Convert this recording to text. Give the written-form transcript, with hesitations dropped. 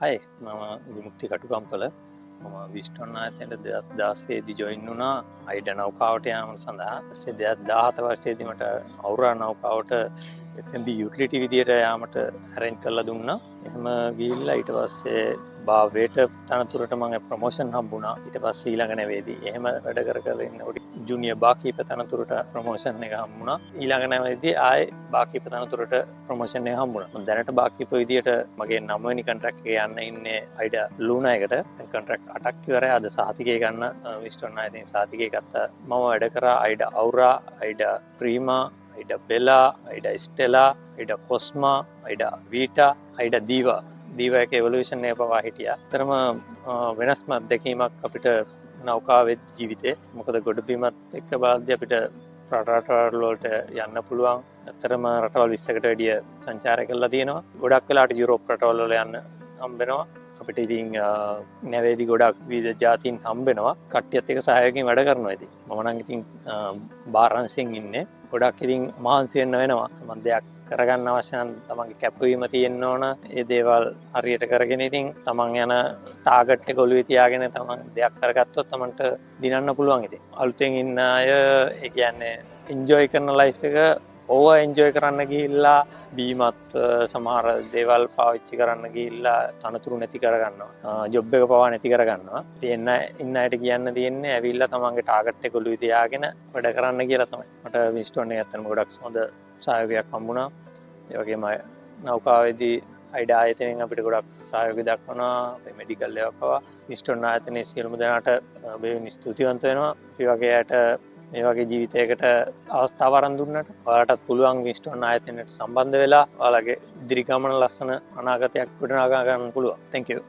හයි මම විමුක්ති කටුකම්පල මම විස්ටොන් ආයතනයට 2016 දී ජොයින් වුණා අයිඩ නෞකාවට යාම සඳහා. ඊට 2017 වර්ෂයේදී මට අවුරා නෞකාවට FMB යුටිලිටි විදියට යාමට arrange කරලා දුන්නා. එහෙම ගිහිල්ලා ඊට පස්සේ බාවේට තනතුරට මම ප්‍රොමෝෂන් හම්බුණා. ඊට පස්සේ ඊළඟ නැවේදී එහෙම වැඩ කර කර ඉන්නකොට ජුනියර් බාකීපර් තනතුරට ප්‍රොමෝෂන් එක හම්බුණා. ඊළඟ නැවේදී ආයේ බාකීපර් තනතුරට ප්‍රොමෝෂන් එක හම්බුණා. මම දැනට බාකීපර් විදියට මගේ 9 වෙනි කොන්ට්‍රැක්ට් එක යන්න ඉන්නේ අයිඩ ලූනා එකට. කොන්ට්‍රැක්ට් 8ක් ඉවරයි. අද සහතිකය ගන්න විස්ටොන් ආයතනයේ සහතිකය ගත්තා. මම වැඩ කරා අයිඩ අවුරා, අයිඩ ප්‍රීමා, අයිඩ බෙලා, අයිඩ ස්ටෙලා, අයිඩ කොස්මා, අයිඩ වීටා, අයිඩ දීවා එක එවලුෂන් එක පවා හිටියා. ඇත්තටම වෙනස්ම අත්දැකීමක් අපිට නෞකාවේ ජීවිතේ. මොකද ගොඩබිමත් එක්ක බලද්දී අපිට රටවල් වලට යන්න පුළුවන්. ඇත්තටම රටවල් 20කට වැඩිය සංචාරය කරලා තියෙනවා. ගොඩක් වෙලාවට යුරෝප් රටවල් වල යන්න හම්බෙනවා. අපිට ඉතින් නැවේදී ගොඩක් විවිධ ජාතීන් හම්බෙනවා. කට්ටියත් එක්ක සහයෝගයෙන් වැඩ කරනවා ඉතින්. මම නම් ඉතින් බාරන්සියෙන් ඉන්නේ. ගොඩක් ඉතින් මහන්සි වෙන්න වෙනවා. මම දෙයක් කරගන්න අවශ්‍ය නම් තමන්ගේ කැපවීම තියෙන්න ඕන. ඒ දේවල් හරියට කරගෙන ඉතින් තමන් යන ටාගට් එක ඔළුවේ තියාගෙන තමන් දෙයක් කරගත්තොත් තමන්ට දිනන්න පුළුවන් ඉතින්. අලුතෙන් ඉන්න අය ඒ කියන්නේ එන්ජොයි කරන ලයිෆ් එක ඕවර් එන්ජොයි කරන්න ගිහිල්ලා බීමත් සමහර දේවල් පාවිච්චි කරන්න ගිහිල්ලා තනතුරු නැති කරගන්නවා. ජොබ් එක පවා නැති කරගන්නවා. ඉතින් ඉන්න අයට කියන්න තියෙන්නේ ඇවිල්ලා තමන්ගේ ටාගට් එක ඔළුවේ තියාගෙන වැඩ කරන්න කියලා තමයි. මට විස්ටොන් එක ඇත්තටම ගොඩක් හොඳ සහයෝගයක් හම්බුණා. ඒ වගේම නෞකාවේදී අයිඩ ආයතනයෙන් අපිට ගොඩක් සහයෝගය දක්වනවා. අපේ මෙඩිකල් ඒවා පවා විස්ටොන් ආයතනයේ සියලුම දෙනාට බෙහෙවින් ස්තුතිවන්ත වෙනවා. ඒ වගේ අයට මේ වගේ ජීවිතයකට අවස්ථාව අරන් දුන්නට ඔයාලටත් පුළුවන් විස්ටොන් ආයතනයට සම්බන්ධ වෙලා ඔයාලගේ ඉදිරි ගමන ලස්සන අනාගතයක් ගොඩනගා ගන්න පුළුවන්. Thank you.